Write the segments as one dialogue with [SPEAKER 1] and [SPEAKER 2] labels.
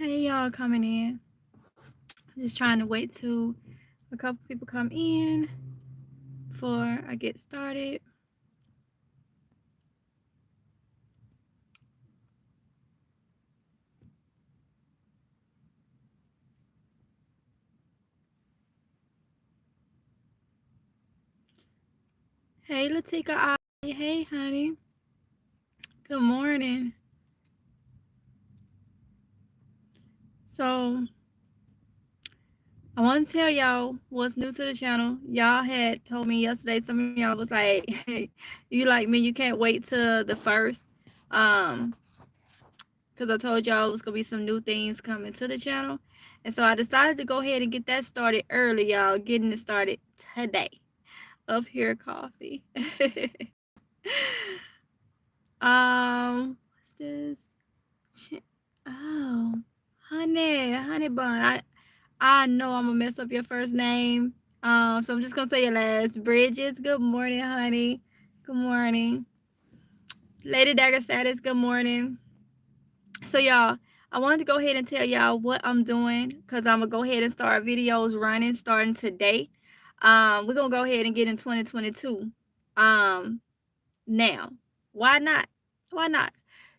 [SPEAKER 1] Hey y'all coming in. I'm just trying to wait till a couple people come in before I get started. Hey Latika, hey honey. Good morning. So I want to tell y'all what's new to the channel. Y'all had told me yesterday, some of y'all was like, hey, you like me, you can't wait till the first. Because I told y'all it was gonna be some new things coming to the channel. And so I decided to go ahead and get that started early, y'all. Getting it started today. Up here coffee. What's this? Oh, honey bun. I know I'm gonna mess up your first name. So I'm just gonna say your last. Bridges. Good morning, honey. Good morning. Lady Dagger Status. Good morning. So y'all, I wanted to go ahead and tell y'all what I'm doing because I'm gonna go ahead and start videos running starting today. We're gonna go ahead and get in 2022. Now, why not? Why not?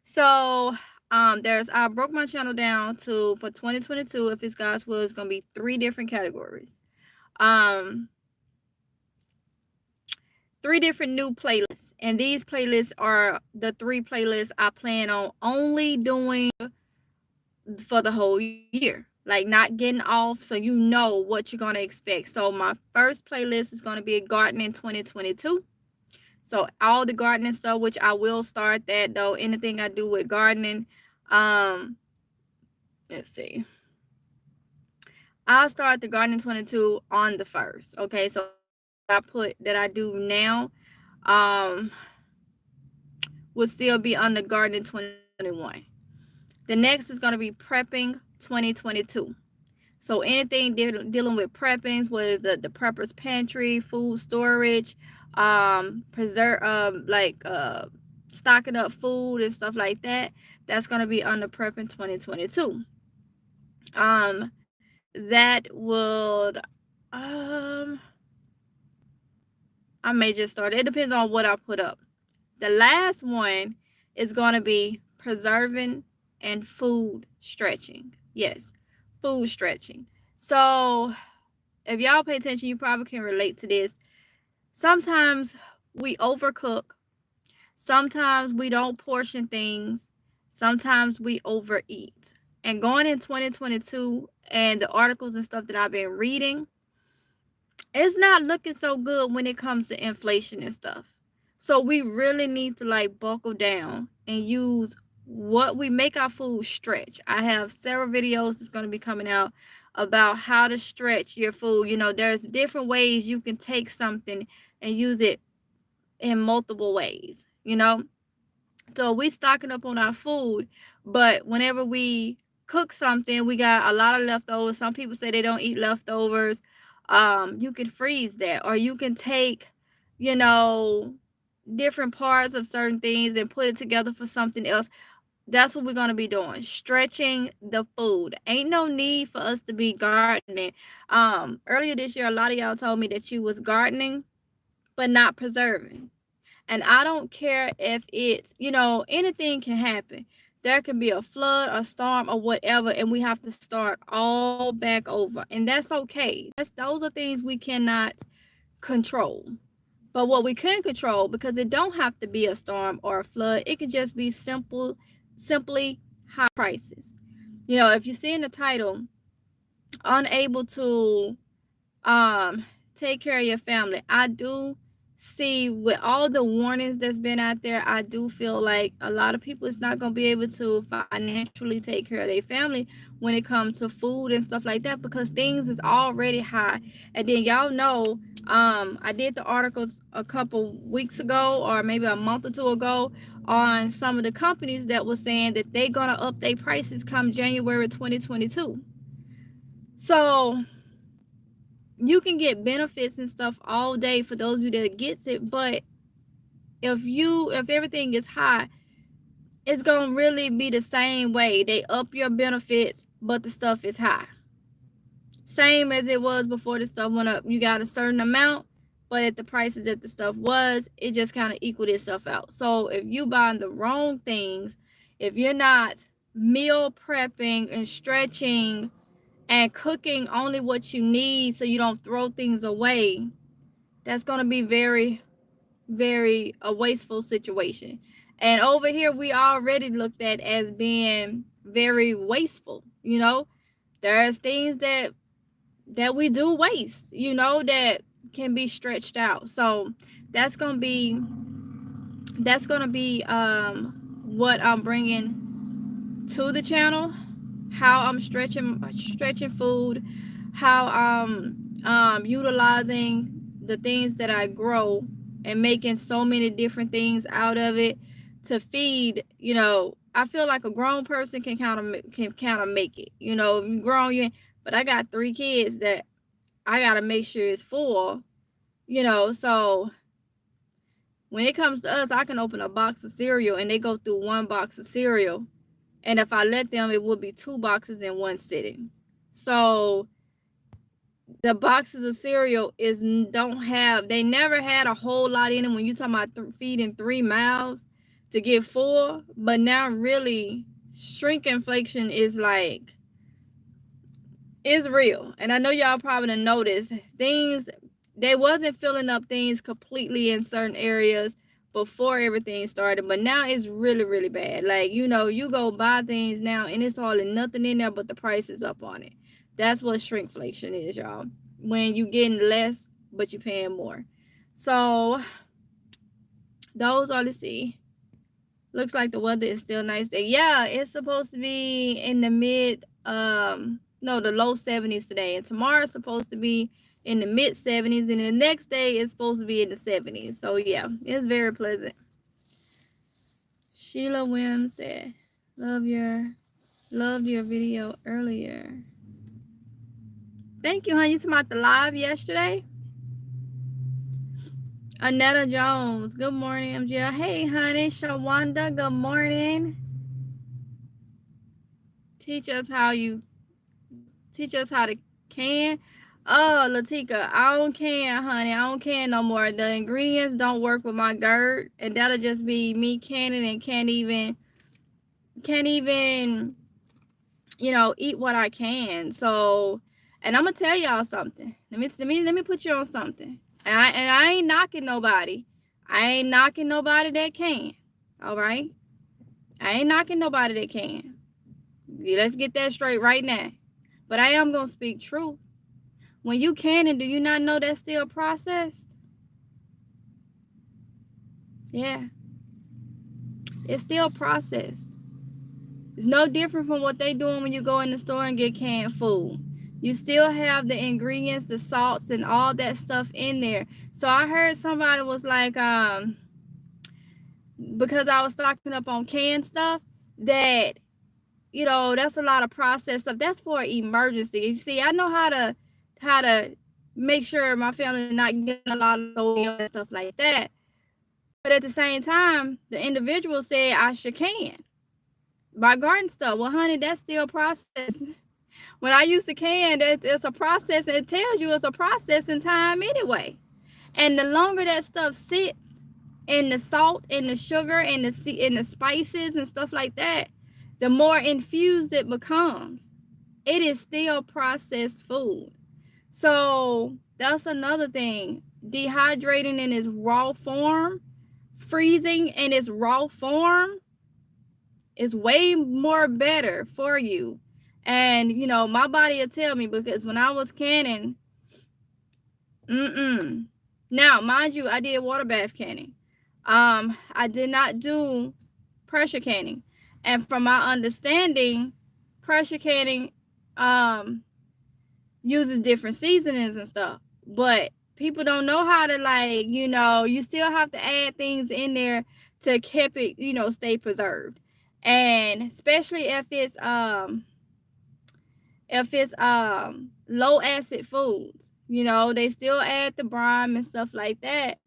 [SPEAKER 1] So I broke my channel down to, for 2022, if it's God's will, it's gonna be 3 different categories. Um 3 different new playlists, and these playlists are the 3 playlists I plan on only doing for the whole year, like not getting off, so you know what you're gonna expect. So my first playlist is gonna be gardening 2022. So all the gardening stuff, which I will start that though, anything I do with gardening, um, let's see, I'll start the gardening 22 on the 1st. Okay, so I put that I do now, um, will still be on the gardening 2021. The next is going to be prepping 2022. So anything dealing with preppings, whether the prepper's pantry, food storage, preserve, stocking up food and stuff like that, that's going to be under prepping 2022. That would, I may just start. It depends on what I put up. The last one is going to be preserving and food stretching. Yes, food stretching. So if y'all pay attention, you probably can relate to this. Sometimes we overcook. Sometimes we don't portion things. Sometimes we overeat. And going in 2022 and the articles and stuff that I've been reading, it's not looking so good when it comes to inflation and stuff. So we really need to like buckle down and use what we make our food stretch. I have several videos that's going to be coming out about how to stretch your food. You know, there's different ways you can take something and use it in multiple ways, you know? So we stocking up on our food, but whenever we cook something, we got a lot of leftovers. Some people say they don't eat leftovers. You can freeze that, or you can take, you know, different parts of certain things and put it together for something else. That's what we're gonna be doing, stretching the food. Ain't no need for us to be gardening. Earlier this year, a lot of y'all told me that you was gardening, but not preserving. And I don't care if it's, you know, anything can happen. There can be a flood, a storm, or whatever, and we have to start all back over. And that's okay. Those are things we cannot control. But what we can control, because it don't have to be a storm or a flood, it can just be simply high prices. You know, if you see in the title, unable to take care of your family. I do see, with all the warnings that's been out there, I do feel like a lot of people is not going to be able to financially take care of their family when it comes to food and stuff like that, because things is already high. And then y'all know, I did the articles a couple weeks ago, or maybe a month or two ago, on some of the companies that was saying that they're going to up their prices come January 2022. So you can get benefits and stuff all day for those of you that gets it, but if everything is high, it's gonna really be the same way. They up your benefits but the stuff is high. Same as it was before the stuff went up. You got a certain amount, but at the prices that the stuff was, it just kind of equaled itself out. So if you buying the wrong things, if you're not meal prepping and stretching and cooking only what you need so you don't throw things away, that's going to be very, very a wasteful situation. And over here, we already looked at as being very wasteful. There's things that we do waste, that can be stretched out. So that's gonna be what I'm bringing to the channel, how I'm stretching food, how I'm utilizing the things that I grow and making so many different things out of it to feed. I feel like a grown person can kind of make it. If you're grown, but I got 3 kids that I gotta make sure it's full. So when it comes to us, I can open a box of cereal and they go through 1 box of cereal. And if I let them, it will be 2 boxes in one sitting. So the boxes of cereal they never had a whole lot in them when you talking about feeding 3 mouths to get full. But now really shrinkflation is like, it's real. And I know y'all probably done noticed things, they wasn't filling up things completely in certain areas before everything started, but now it's really, really bad. Like, you go buy things now and it's hardly nothing in there, but the price is up on it. That's what shrinkflation is, y'all. When you getting less, but you paying more. So those are, let's see. Looks like the weather is still nice there. Yeah, it's supposed to be in the the low 70s today. And tomorrow it's supposed to be in the mid 70s. And the next day it's supposed to be in the 70s. So yeah, it's very pleasant. Sheila Williams said, loved your video earlier. Thank you, honey. You talking about the live yesterday? Annetta Jones, good morning, MGL. Hey, honey. Shawanda, good morning. Teach us how to can. Oh, Latika, I don't can, honey. I don't can no more. The ingredients don't work with my GERD, and that'll just be me canning and can't even eat what I can. So, and I'm gonna tell y'all something. Let me put you on something. And I ain't knocking nobody. I ain't knocking nobody that can. All right? I ain't knocking nobody that can. Let's get that straight right now. But I am going to speak truth. When you canning, do you not know that's still processed? Yeah. It's still processed. It's no different from what they doing when you go in the store and get canned food. You still have the ingredients, the salts, and all that stuff in there. So I heard somebody was like, because I was stocking up on canned stuff, that, that's a lot of processed stuff. That's for emergency. You see, I know how to make sure my family not getting a lot of sodium and stuff like that. But at the same time, the individual said I should can my garden stuff. Well, honey, that's still processed. When I used to can, it's a process. It tells you it's a processing time anyway. And the longer that stuff sits in the salt and the sugar and the spices and stuff like that, the more infused it becomes. It is still processed food. So that's another thing. Dehydrating in its raw form, freezing in its raw form is way more better for you. And, my body will tell me, because when I was canning, Now, mind you, I did water bath canning. I did not do pressure canning. And from my understanding, pressure canning uses different seasonings and stuff. But people don't know how to, you still have to add things in there to keep it, stay preserved. And especially if it's low acid foods, they still add the brine and stuff like that.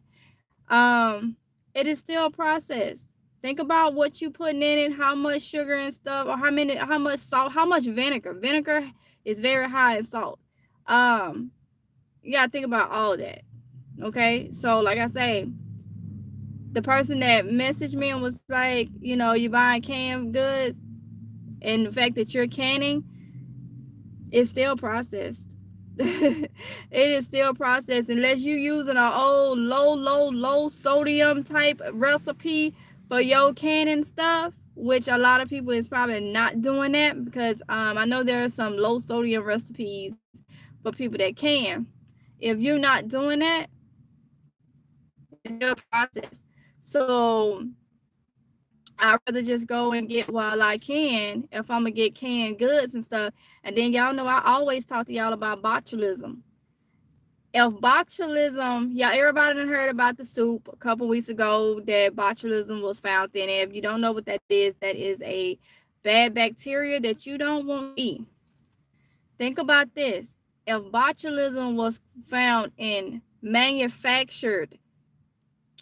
[SPEAKER 1] It is still processed. Think about what you putting in it, how much sugar and stuff, or how much salt, how much vinegar. Vinegar is very high in salt. You gotta think about all that. Okay, so like I say, the person that messaged me and was like, you buying canned goods, and the fact that you're canning, it's still processed. It is still processed unless you using an old low sodium type recipe for your canning stuff, which a lot of people is probably not doing that, because I know there are some low sodium recipes for people that can. If you're not doing that, it's still a process. So I'd rather just go and get while I can, if I'm gonna get canned goods and stuff. And then y'all know I always talk to y'all about botulism. If botulism, yeah, everybody done heard about the soup a couple weeks ago that botulism was found in it. If you don't know what that is a bad bacteria that you don't want to eat. Think about this. If botulism was found in manufactured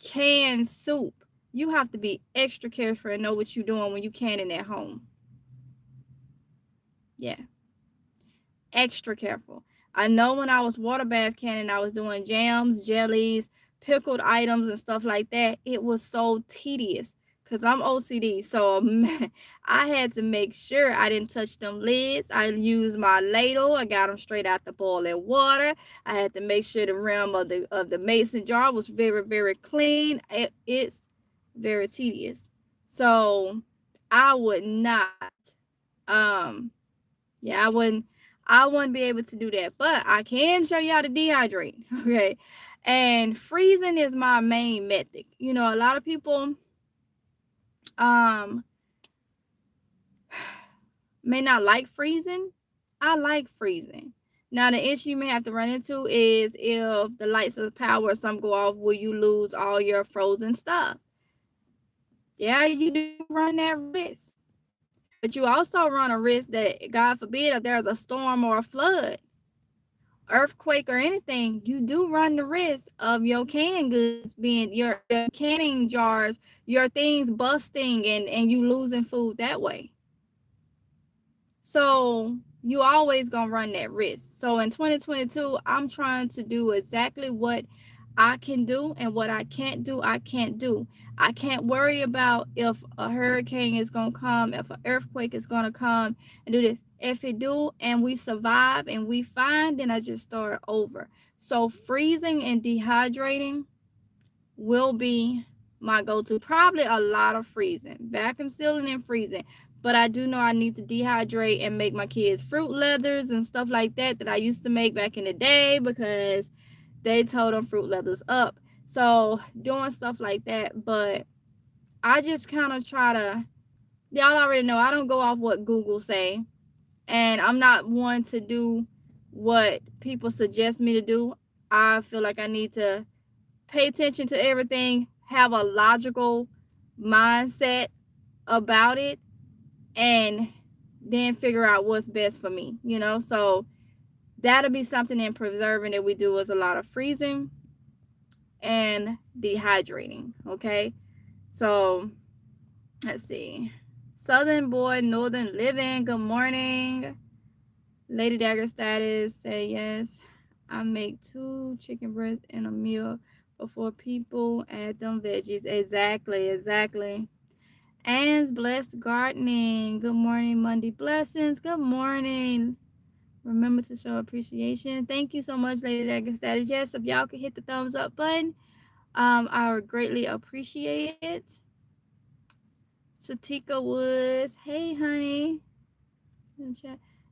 [SPEAKER 1] canned soup, you have to be extra careful and know what you're doing when you canning at home. Yeah. Extra careful. I know when I was water bath canning, I was doing jams, jellies, pickled items, and stuff like that. It was so tedious because I'm OCD. So I had to make sure I didn't touch them lids. I used my ladle. I got them straight out the boiling water. I had to make sure the rim of the mason jar was very, very clean. It's very tedious. So I would not yeah, I wouldn't be able to do that, but I can show you how to dehydrate. Okay. And freezing is my main method. A lot of people um may not like freezing. I like freezing. Now the issue you may have to run into is if the lights of power or something go off, will you lose all your frozen stuff? Yeah, you do run that risk. But you also run a risk that, God forbid, if there's a storm or a flood, earthquake or anything, you do run the risk of your canned goods being your canning jars, your things busting and you losing food that way. So you always gonna run that risk. So in 2022, I'm trying to do exactly what I can do, and what I can't do, I can't do. I can't worry about if a hurricane is gonna come, if an earthquake is gonna come and do this. If it do and we survive and we fine, then I just start over. So freezing and dehydrating will be my go-to. Probably a lot of freezing, vacuum sealing and freezing. But I do know I need to dehydrate and make my kids fruit leathers and stuff like that I used to make back in the day, because they told them fruit leathers up. So doing stuff like that. But I just kind of try to, y'all already know I don't go off what Google say. And I'm not one to do what people suggest me to do. I feel like I need to pay attention to everything, have a logical mindset about it, and then figure out what's best for me, So that'll be something in preserving that we do, is a lot of freezing and dehydrating. Okay. So let's see. Southern Boy, Northern Living, good morning. Lady Dagger Status say yes. I make 2 chicken breasts in a meal before people add them veggies. Exactly. Ann's Blessed Gardening. Good morning, Monday Blessings. Good morning. Remember to show appreciation. Thank you so much, Lady Dagger Status. Yes, if y'all could hit the thumbs up button, I would greatly appreciate it. Shatika Woods. Hey, honey.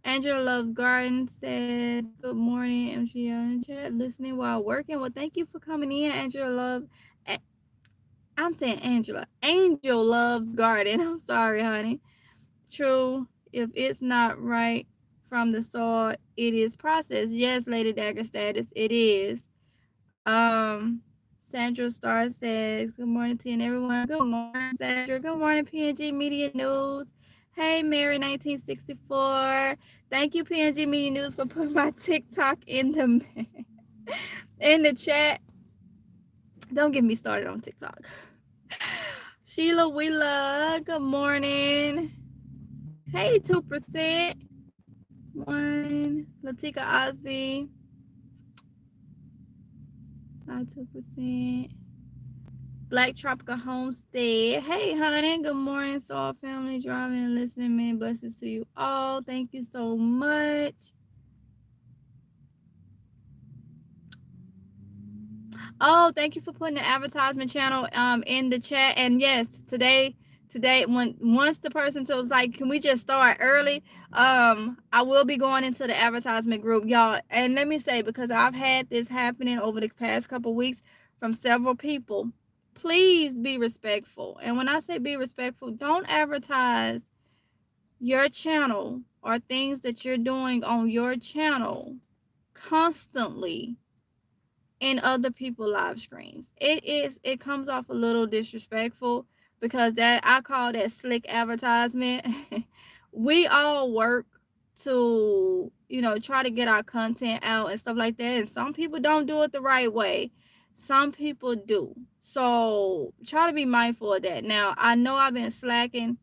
[SPEAKER 1] Angela Love Garden says, good morning, MGL in chat, listening while working. Well, thank you for coming in, Angela Love. I'm saying Angela. Angel Loves Garden. I'm sorry, honey. True. If it's not right from the soil, it is processed. Yes, Lady Dagger Status, it is. Sandra Star says, good morning to you and everyone. Good morning, Sandra. Good morning, PNG Media News. Hey, Mary 1964. Thank you, PNG Media News, for putting my TikTok in the chat. Don't get me started on TikTok. Sheila Wheeler, good morning. Hey, 2%. One. Latika Osby. 2%. Black Tropical Homestead. Hey, honey. Good morning, Soul Family. Driving and listening. Many blessings to you all. Thank you so much. Oh, thank you for putting the advertisement channel in the chat. And yes, today once the person was like, can we just start early? I will be going into the advertisement group, y'all. And let me say, because I've had this happening over the past couple weeks from several people, please be respectful. And when I say be respectful, don't advertise your channel or things that you're doing on your channel constantly in other people live streams. It comes off a little disrespectful, because that, I call that slick advertisement. We all work to, try to get our content out and stuff like that, and some people don't do it the right way. Some people do. So try to be mindful of that. Now, I know I've been slacking,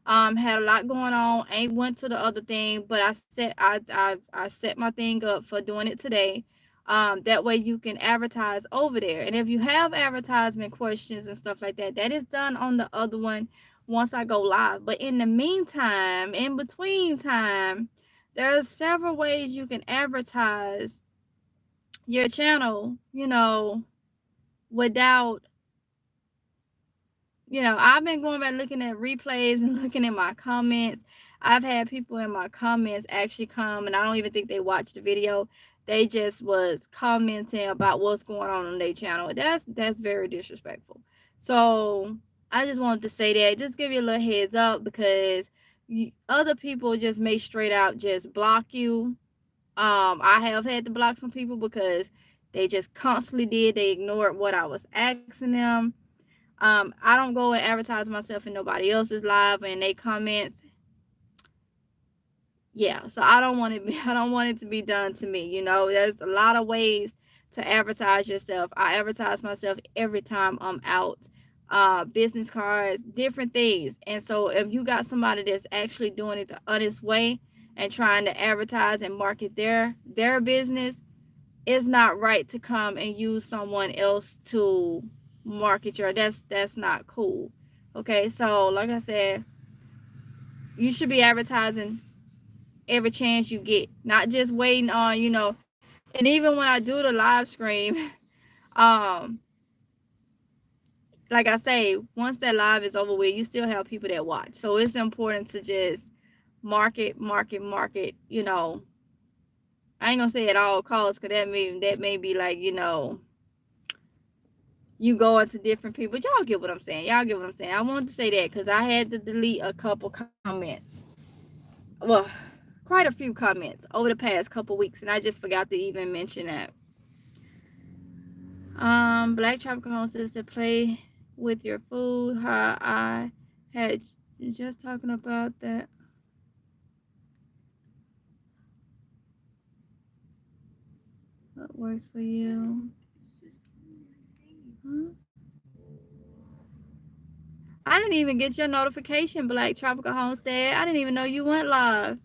[SPEAKER 1] had a lot going on, ain't went to the other thing, but I set my thing up for doing it today. That way you can advertise over there. And if you have advertisement questions and stuff like that, that is done on the other one once I go live. But in the meantime, in between time, there are several ways you can advertise your channel, without, I've been going back looking at replays and looking at my comments. I've had people in my comments actually come, and I don't even think they watched the video. They just was commenting about what's going on their channel. That's very disrespectful. So I just wanted to say that, just give you a little heads up, because other people just may straight out just block you. I have had to block some people because they just constantly they ignored what I was asking them. I don't go and advertise myself in nobody else's live and they comments. Yeah, so I don't want it to be done to me. There's a lot of ways to advertise yourself. I advertise myself every time I'm out. Business cards, different things. And so if you got somebody that's actually doing it the honest way and trying to advertise and market their business, it's not right to come and use someone else to market that's not cool. Okay, so like I said, you should be advertising every chance you get, not just waiting on, and even when I do the live stream, um like I say, once that live is over with, you still have people that watch. So it's important to just market. I ain't gonna say at all costs, because that may be like, you go into different people. Y'all get what I'm saying. I wanted to say that because I had to delete a couple comments. Well, quite a few comments over the past couple weeks, and I just forgot to even mention that. Black Tropical Home says to play with your food. How I had just talking about that. What works for you? Huh? I didn't even get your notification, Black Tropical Homestead. I didn't even know you went live.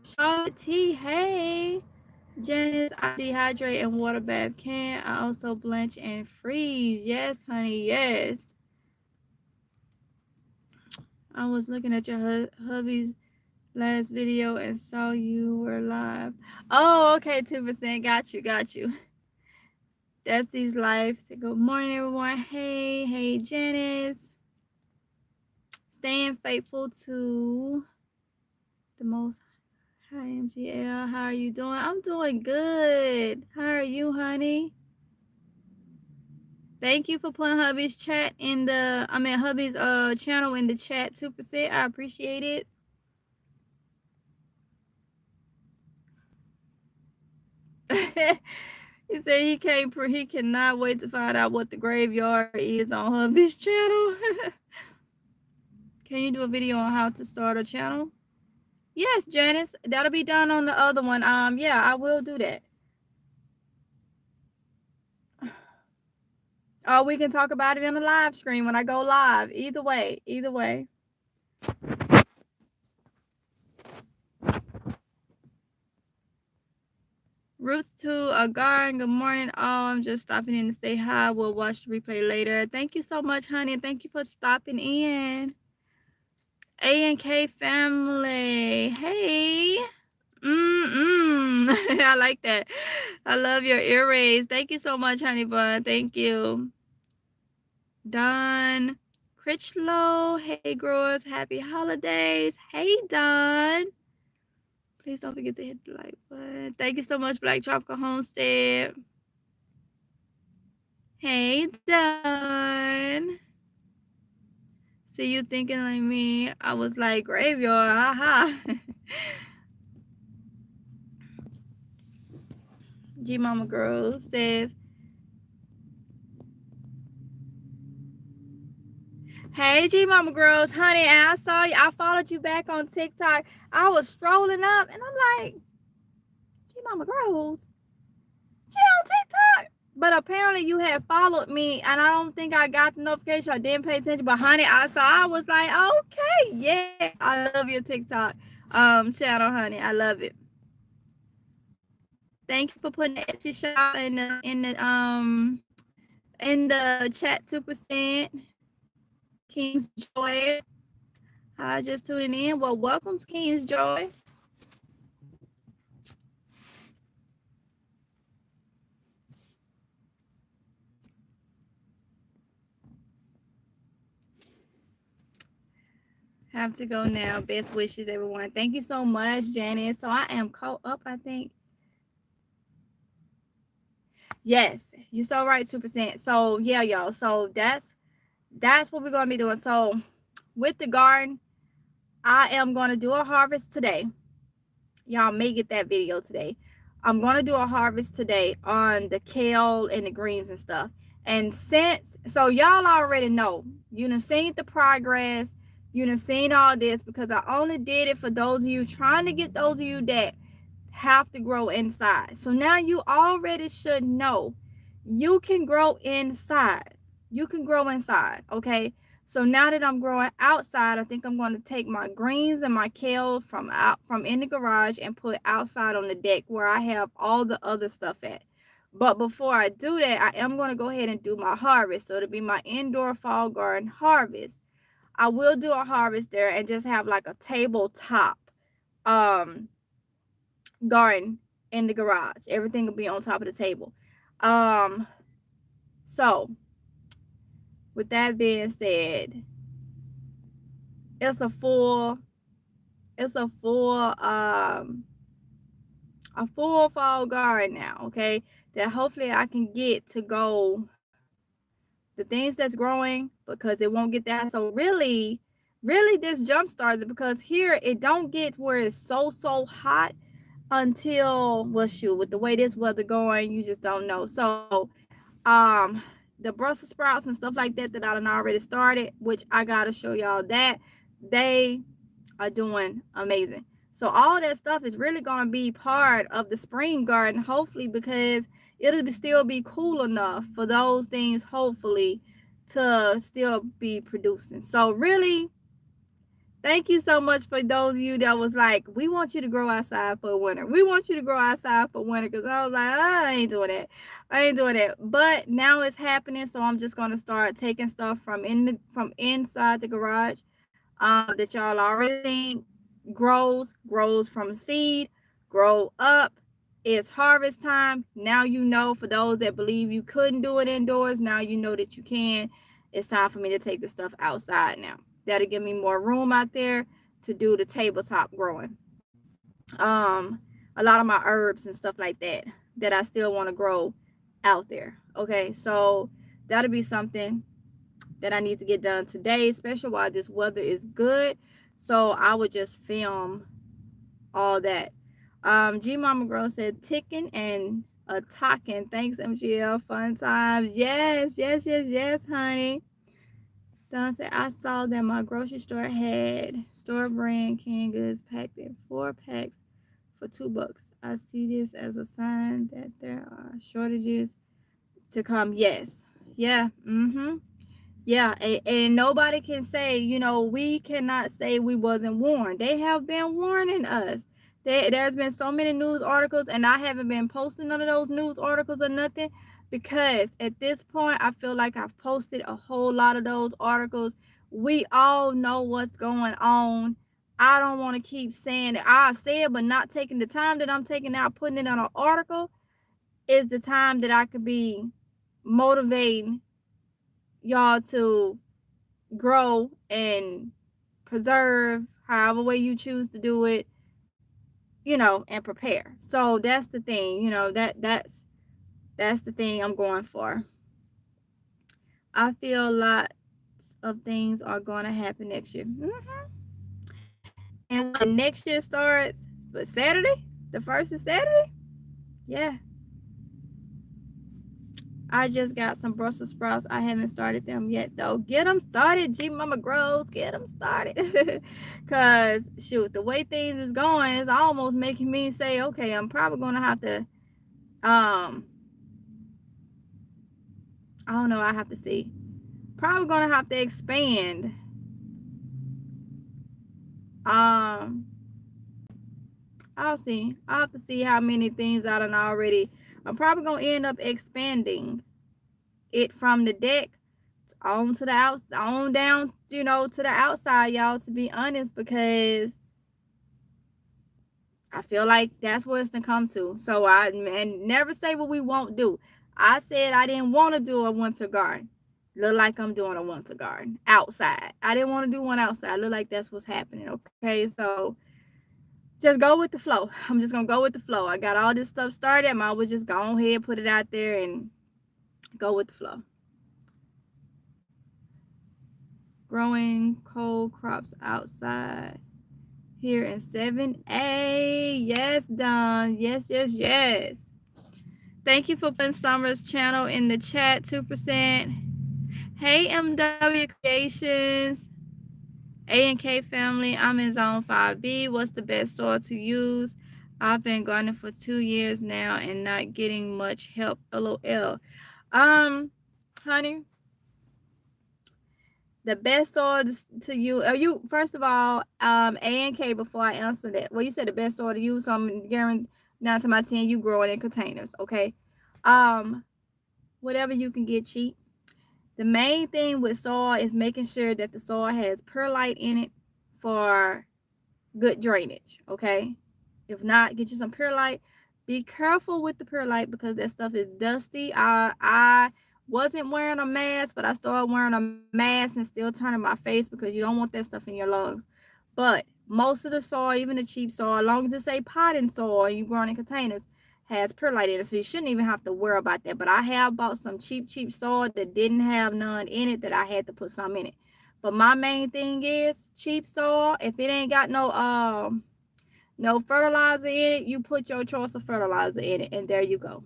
[SPEAKER 1] Charlotte T, hey. Janice, I dehydrate and water bath. Can I also blanch and freeze? Yes, honey, yes. I was looking at your hubby's last video and saw you were live. Oh, okay, 2%. Got you. That's these lives. Good morning, everyone. Hey, Janice. Staying faithful to the most. Hi, MGL. How are you doing? I'm doing good. How are you, honey? Thank you for putting hubby's chat in the, hubby's channel in the chat, 2%. I appreciate it. He said he cannot wait to find out what the graveyard is on hubby's channel. Can you do a video on how to start a channel? Yes, Janice. That'll be done on the other one. Yeah, I will do that. Or we can talk about it in a live stream when I go live. Either way, either way. Roots to a garden. Good morning, all. I'm just stopping in to say hi. We'll watch the replay later. Thank you so much, honey. And thank you for stopping in. A and K family. Hey. I like that. I love your earrings. Thank you so much, honey bun. Thank you. Don Critchlow. Hey, growers. Happy holidays. Hey, Don. Please don't forget to hit the like button. Thank you so much, Black Tropical Homestead. Hey, Don. See you thinking like me. I was like, graveyard. Haha. G Mama Girl says, hey, G Mama Girls, honey, and I saw you. I followed you back on TikTok. I was strolling up, and I'm like, G Mama Girls, she on TikTok. But apparently you had followed me, and I don't think I got the notification. I didn't pay attention. But honey, I saw. I was like, okay, yes, I love your TikTok channel, honey. I love it. Thank you for putting the Etsy shop in the chat 2%. King's Joy. Just tuning in. Well, welcome to King's Joy. Have to go now. Best wishes, everyone. Thank you so much, Janice. So I am caught up, I think. Yes, you're so right, 2%. So yeah, y'all. So that's what we're gonna be doing. So with the garden, I am gonna do a harvest today. Y'all may get that video today. I'm gonna do a harvest today on the kale and the greens and stuff. And so y'all already know, you done seen the progress, you done seen all this, because I only did it for those of you trying to get those of you that have to grow inside. So now you already should know you can grow inside. You can grow inside, okay? So now that I'm growing outside, I think I'm going to take my greens and my kale from in the garage and put outside on the deck where I have all the other stuff at. But before I do that, I am going to go ahead and do my harvest. So it'll be my indoor fall garden harvest. I will do a harvest there and just have like a tabletop garden in the garage. Everything will be on top of the table. So with that being said, it's a full fall garden now, okay? That hopefully I can get to go the things that's growing, because it won't get that. So really this jump starts it, because here it don't get where it's so hot until, well, shoot, with the way this weather going, you just don't know. So the Brussels sprouts and stuff like that I done already started, which I gotta show y'all that they are doing amazing. So all that stuff is really gonna be part of the spring garden, hopefully, because it'll still be cool enough for those things, hopefully, to still be producing. So really, thank you so much for those of you that was like, we want you to grow outside for winter. We want you to grow outside for winter. Because I was like, I ain't doing that. I ain't doing that. But now it's happening. So I'm just going to start taking stuff from inside the garage that y'all already seen. Grows from seed, grow up. It's harvest time. Now you know, for those that believe you couldn't do it indoors, now you know that you can. It's time for me to take the stuff outside now. That'll give me more room out there to do the tabletop growing. A lot of my herbs and stuff like that I still want to grow out there. Okay, so that'll be something that I need to get done today, especially while this weather is good. So I would just film all that. G Mama Girl said ticking and a talking. Thanks, MGL. Fun times. Yes, honey. Don said, I saw that my grocery store had store brand canned goods packed in 4 packs for $2. I see this as a sign that there are shortages to come. Yes, Yeah. Mm-hmm. Yeah, and nobody can say, we cannot say we wasn't warned. They have been warning us. There's been so many news articles, and I haven't been posting none of those news articles or nothing because at this point, I feel like I've posted a whole lot of those articles. We all know what's going on. I don't want to keep saying it. I say it, but not taking the time that I'm taking out, putting it on an article is the time that I could be motivating y'all to grow and preserve however way you choose to do it, and prepare. So that's the thing, that's the thing I'm going for. I feel lots of things are going to happen next year. And when next year starts, but Saturday, the first is Saturday. Yeah, I just got some Brussels sprouts. I haven't started them yet though. Get them started, G Mama Grows. Get them started. Cause shoot, the way things is going is almost making me say, okay, I'm probably gonna have to I don't know, I have to see. Probably gonna have to expand. Um I'll see. I'll have to see how many things I done already. I'm probably gonna end up expanding it from the deck on to the outside, on down, to the outside, y'all, to be honest, because I feel like that's where it's to come to. So and never say what we won't do. I said I didn't want to do a winter garden. Look like I'm doing a winter garden outside. I didn't want to do one outside. Look like that's what's happening. Okay, so just go with the flow. I'm just gonna go with the flow. I got all this stuff started. I might just go ahead, put it out there, and go with the flow. Growing cold crops outside here in 7A. Yes, Don. Yes, yes, yes. Thank you for putting Summer's channel in the chat, 2%. Hey, MW Creations. A&K family, I'm in zone 5B. What's the best soil to use? I've been gardening for 2 years now and not getting much help. LOL. Honey, the best soil to use, you first of all, A&K, before I answer that. Well, you said the best soil to use, so I'm guaranteeing 9 to my 10 you growing in containers, okay? Whatever you can get cheap. The main thing with soil is making sure that the soil has perlite in it for good drainage, okay? If not, get you some perlite. Be careful with the perlite because that stuff is dusty. I wasn't wearing a mask, but I started wearing a mask and still turning my face because you don't want that stuff in your lungs. But most of the soil, even the cheap soil, as long as it's a potting soil and you growing in containers, has perlite in it, so you shouldn't even have to worry about that. But I have bought some cheap soil that didn't have none in it that I had to put some in it. But my main thing is cheap soil. If it ain't got no fertilizer in it, you put your choice of fertilizer in it, and there you go.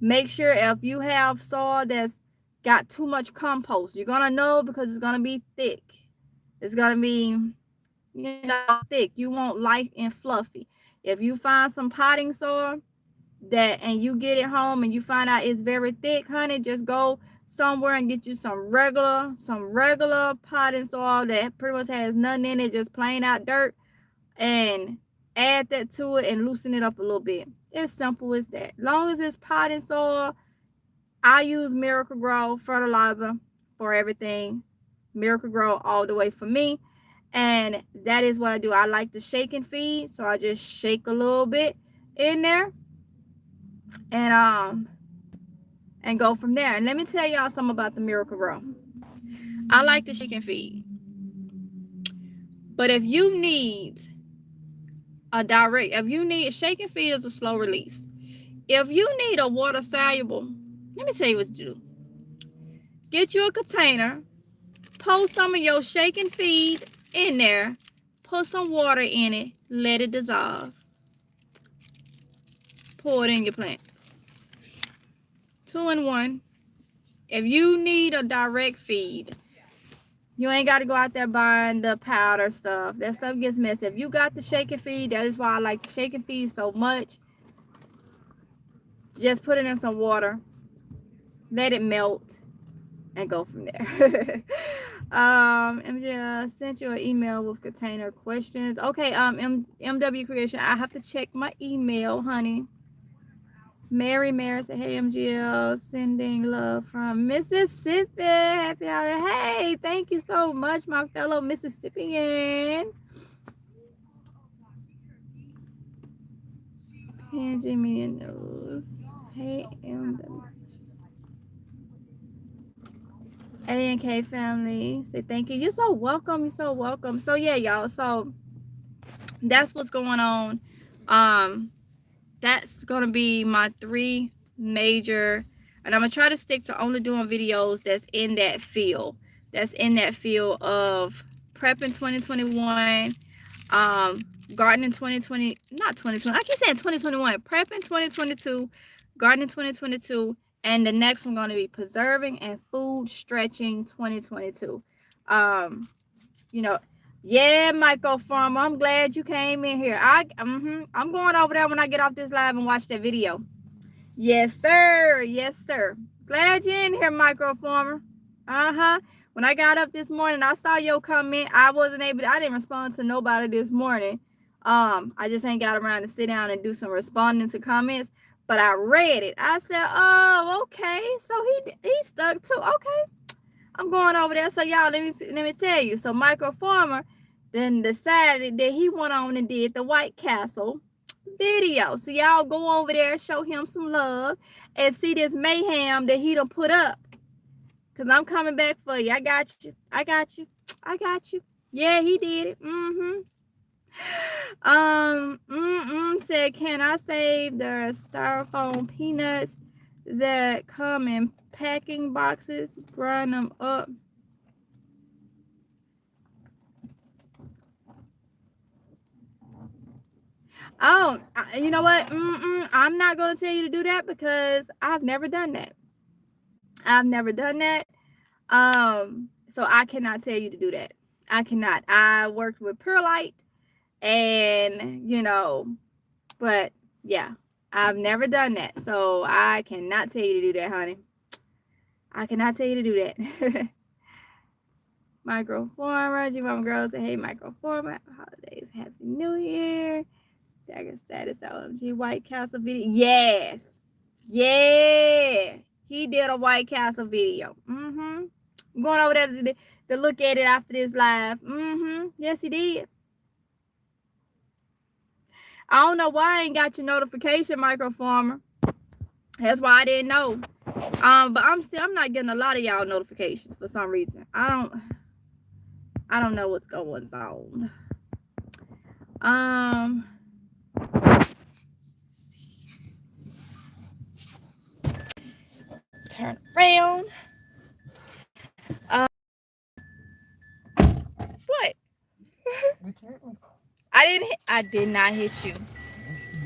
[SPEAKER 1] Make sure if you have soil that's got too much compost, you're gonna know because it's gonna be thick. It's gonna be, thick. You want light and fluffy. If you find some potting soil and you get it home and you find out it's very thick, honey, just go somewhere and get you some regular potting soil that pretty much has nothing in it, just plain out dirt, and add that to it and loosen it up a little bit. It's simple as that. Long as it's potting soil, I use Miracle Grow fertilizer for everything. Miracle Grow all the way for me. And that is what I do. I like to shake and feed, so I just shake a little bit in there and go from there. And let me tell y'all something about the Miracle Grow. I like to shake and feed. But if you need shake and feed is a slow release. If you need a water soluble, let me tell you what to do. Get you a container, pour some of your shake and feed in there, put some water in it, let it dissolve. Pour it in your plants. 2 in 1. If you need a direct feed, you ain't got to go out there buying the powder stuff. That stuff gets messy. If you got the shake and feed, that is why I like the shake and feed so much. Just put it in some water. Let it melt. and go from there. MJ sent you an email with container questions. Okay, MW Creation, I have to check my email, honey. Mary said, hey, MGL, sending love from Mississippi. Happy holiday. Hey, thank you so much, my fellow Mississippian. Angie Media News. Hey, MW. A&K family, say thank you. You're so welcome. You're so welcome. So yeah, y'all. So that's what's going on. That's gonna be my 3 major, and I'm gonna try to stick to only doing videos that's in that field. That's in that field of prepping 2021, gardening 2020, not 2020. I keep saying 2021. Prepping 2022, gardening 2022. And the next one going to be preserving and food stretching 2022. You know, yeah, Michael Farmer, I'm glad you came in here. I'm going over there when I get off this live and watch that video. Yes, sir. Yes, sir. Glad you're in here, Micro Farmer. When I got up this morning, I saw your comment. I didn't respond to nobody this morning. I just ain't got around to sit down and do some responding to comments. But I read it. I said, oh, okay. So he stuck to, okay. I'm going over there. So y'all, let me tell you. So Micro Farmer then decided that he went on and did the White Castle video. So y'all go over there, show him some love, and see this mayhem that he done put up. Cause I'm coming back for you. I got you. I got you. I got you. Yeah, he did it. Said, can I save the styrofoam peanuts that come in packing boxes? Grind them up. Oh, you know what? I'm not going to tell you to do that because I've never done that. I've never done that. So I cannot tell you to do that. I cannot. I worked with perlite and, but yeah, I've never done that. So I cannot tell you to do that, honey. I cannot tell you to do that. Microformer, G-Mom Girls say, hey, Microformer, holidays, Happy New Year. Dagger status, OMG, White Castle video. Yes. Yeah. He did a White Castle video. I'm going over there to look at it after this live. Yes, he did. I don't know why I ain't got your notification, Microformer. That's why I didn't know. But I'm not getting a lot of y'all notifications for some reason. I don't know what's going on. Turn around. What? I did not hit you.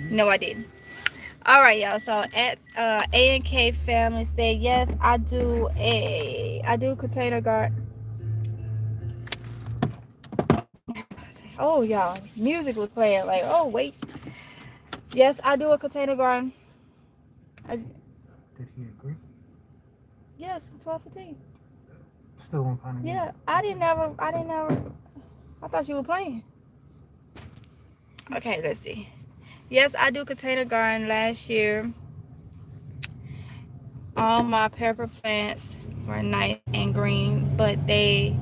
[SPEAKER 1] No, I didn't. All right, y'all. So at A&K family said, yes, I do container garden. Oh, y'all, music was playing. Like, oh wait. Yes, I do a container garden.
[SPEAKER 2] Did he agree?
[SPEAKER 1] Yes, 12:15.
[SPEAKER 2] Still won't find it.
[SPEAKER 1] Yeah, I didn't never. I thought you were playing. Okay, let's see. Yes, I do container garden. Last year, all my pepper plants were nice and green, but they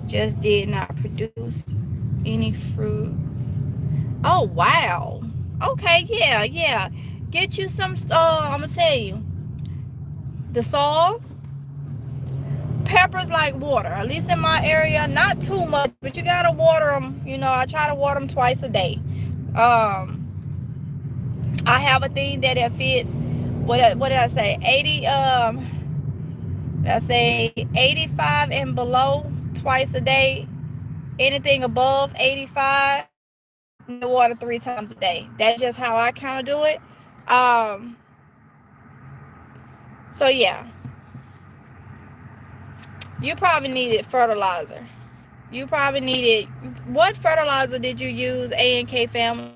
[SPEAKER 1] just did not produce any fruit. Oh, wow. Okay, yeah. Get you some, I'm gonna tell you. The soil, peppers like water, at least in my area, not too much, but you gotta water them. I try to water them twice a day. I have a thing that it fits, what did I say, 80, did I say 85 and below twice a day. Anything above 85, the water 3 times a day. That's just how I kind of do it. So yeah, you probably needed fertilizer. What fertilizer did you use, A&K family?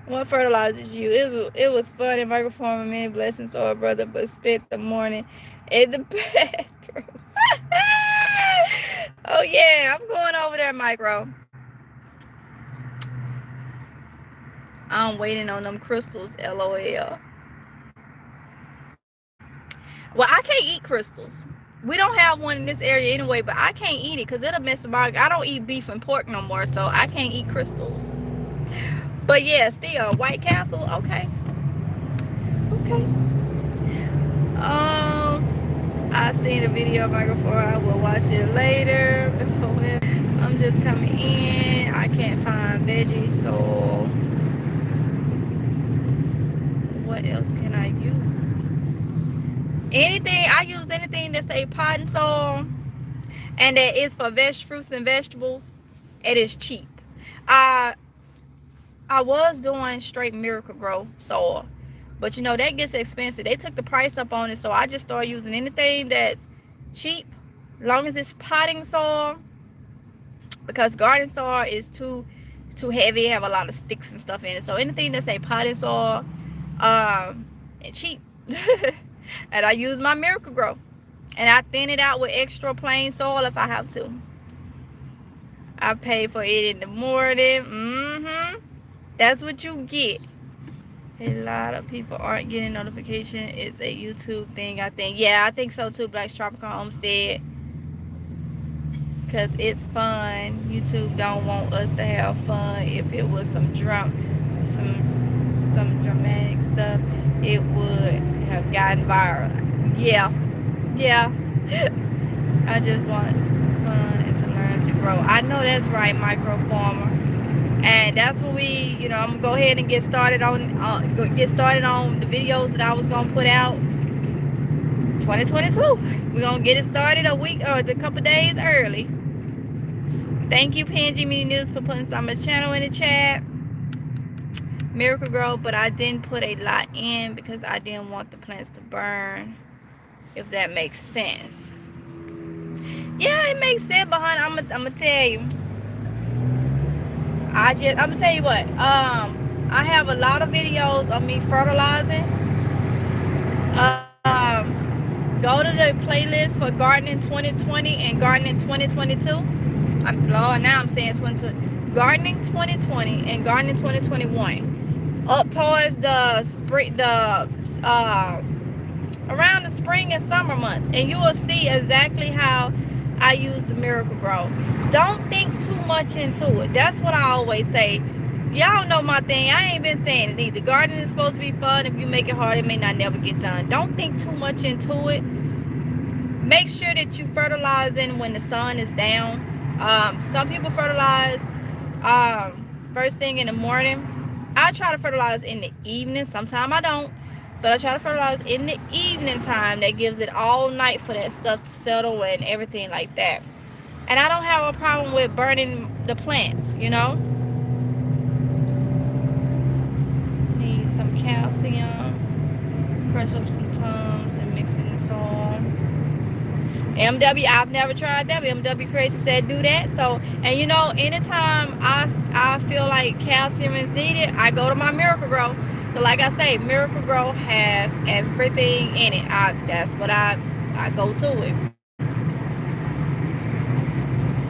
[SPEAKER 1] What fertilizers you? It was fun and microforming many blessings to our brother, but spent the morning in the bathroom. Oh yeah, I'm going over there, micro. I'm waiting on them crystals, LOL. Well, I can't eat crystals. We don't have one in this area anyway, but I can't eat it because it'll mess with my. I don't eat beef and pork no more, so I can't eat crystals. But yeah, still White Castle. Okay, okay. I seen a video before. I will watch it later. I'm just coming in. I can't find veggies, so what else can I use? Anything. I use anything that say potting soil and that is for fruits and vegetables. It is cheap. I was doing straight Miracle Grow soil, but you know that gets expensive. They took the price up on it, so I just started using anything that's cheap, long as it's potting soil, because garden soil is too heavy, have a lot of sticks and stuff in it. So anything that's a potting soil, and cheap. And I use my Miracle Grow, and I thin it out with extra plain soil if I have to. I pay for it in the morning. That's what you get. A lot of people aren't getting notification. It's a YouTube thing, I think. Yeah, I think so too, Black's Tropical Homestead. Because it's fun. YouTube don't want us to have fun. If it was some dramatic stuff, it would have gotten viral. Yeah. I just want fun and to learn to grow. I know that's right, micro farmer. And that's what I'm gonna go ahead and get started on the videos that I was gonna put out 2022. We're gonna get it started a week or a couple days early. Thank you, PNG Mini News, for putting some of the channel in the chat. Miracle Grow, but I didn't put a lot in because I didn't want the plants to burn, if that makes sense. Yeah, it makes sense, but honey, I'm gonna tell you. I'm gonna tell you what. I have a lot of videos of me fertilizing. Go to the playlist for gardening 2020 and gardening 2022. Lord, now I'm saying 2020. Gardening 2020 and gardening 2021. Up towards the spring, around the spring and summer months, and you will see exactly how I use the Miracle Grow. Don't think too much into it. That's what I always say. Y'all know my thing. I ain't been saying it either. Gardening is supposed to be fun. If you make it hard, it may not never get done. Don't think too much into it. Make sure that you fertilizing when the sun is down. Some people fertilize first thing in the morning. I try to fertilize in the evening. Sometimes I don't, but I try to fertilize in the evening time. That gives it all night for that stuff to settle and everything like that. And I don't have a problem with burning the plants, Need some calcium. Crush up some tums and mix in the soil. MW, I've never tried that. MW Crazy said do that. So, and anytime I feel like calcium is needed, I go to my Miracle Grow. So like I say, Miracle Grow have everything in it. That's what I go to it.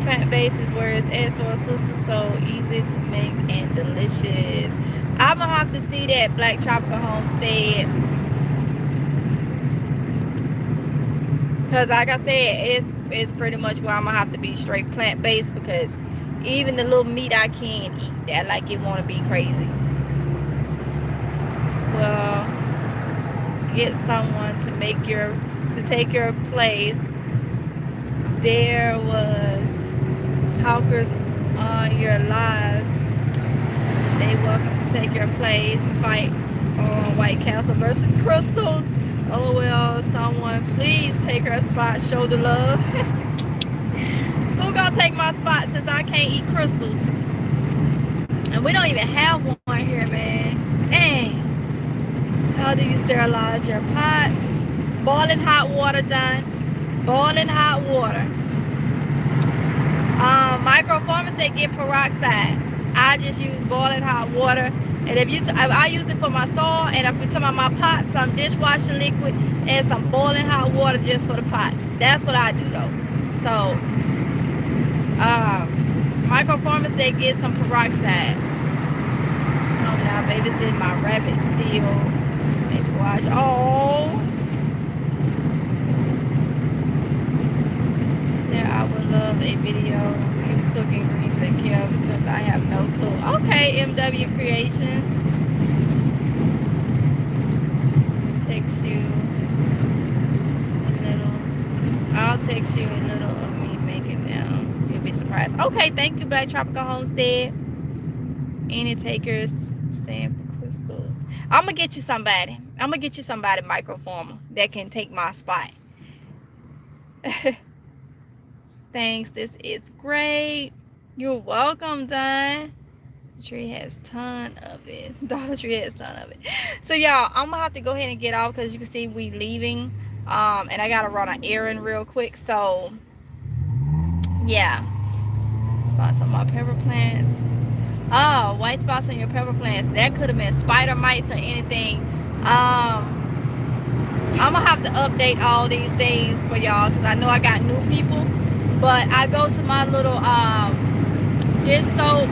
[SPEAKER 1] Plant-based is where it's at, so sister, so easy to make and delicious. I'm gonna have to see that Black Tropical Homestead, because like I said, it's pretty much where I'm gonna have to be straight plant-based, because even the little meat I can't eat that, like it want to be crazy. Well, get someone to take your place. There was talkers on your live. They welcome to take your place. Fight on White Castle versus Crystals. LOL, someone please take her spot. Show the love. Who gonna take my spot since I can't eat crystals? And we don't even have one here, man. Dang. How do you sterilize your pots? Boiling hot water done. Boiling hot water. Microformer said get peroxide. I just use boiling hot water And if I use it for my soil, and if you're talking about my pots, some dishwashing liquid and some boiling hot water just for the pots. That's what I do though. So, Microformer said get some peroxide. Oh, now baby said my rabbit still. Maybe watch. Oh. Yeah, I would love a video of you cooking greens and kale because I have no clue. Okay, MW Creations. Text you a little. I'll text you a little of me making them. You'll be surprised. Okay, thank you, Black Tropical Homestead. Any takers stand for crystals. I'm gonna get you somebody. Microformer that can take my spot. Thanks. This is great. You're welcome, Don. Tree has ton of it. Dollar Tree has ton of it. So y'all, I'm gonna have to go ahead and get off because you can see we leaving. And I gotta run an errand real quick. So yeah. Spots on my pepper plants. Oh, white spots on your pepper plants. That could have been spider mites or anything. I'm gonna have to update all these things for y'all because I know I got new people. But I go to my little dish soap,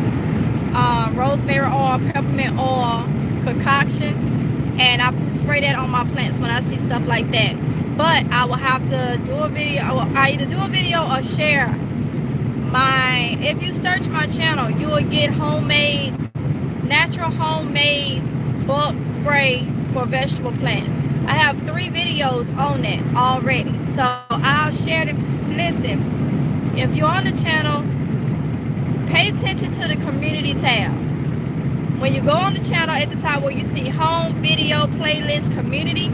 [SPEAKER 1] rosemary oil, peppermint oil concoction, and I spray that on my plants when I see stuff like that. But I will have to do a video. I either do a video or share if you search my channel, you will get natural homemade bulk spray for vegetable plants. I have 3 videos on that already, so I'll share them. Listen, if you're on the channel, pay attention to the community tab. When you go on the channel, at the top where you see home, video, playlist, community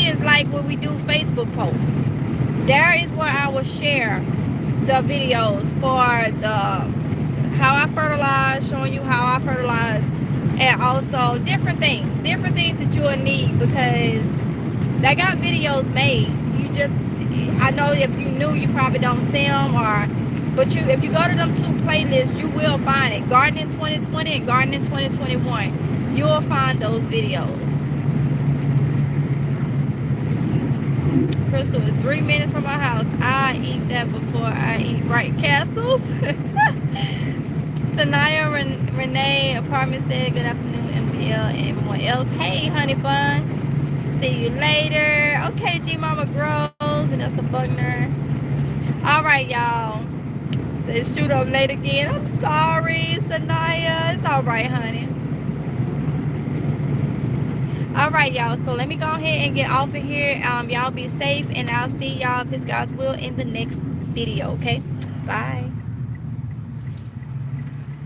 [SPEAKER 1] is like when we do Facebook posts. There is where I will share the videos for how I fertilize, showing you how I fertilize, and also different things that you will need, because I got videos made. I know if you knew, you probably don't see them, but if you go to them 2 playlists, you will find it. Gardening 2020 and Gardening 2021. You will find those videos. Crystal is 3 minutes from my house. I eat that before I eat Bright Castles. Sanaya Renee Apartment said good afternoon, MGL and everyone else. Hey, honey bun. See you later. Okay, G Mama Grove, Vanessa Buckner. All right, y'all. Says shoot up late again. I'm sorry, Sanaya. It's all right, honey. All right, y'all, so let me go ahead and get off of here. Y'all be safe, and I'll see y'all, if it's God's will, in the next video. Okay, bye.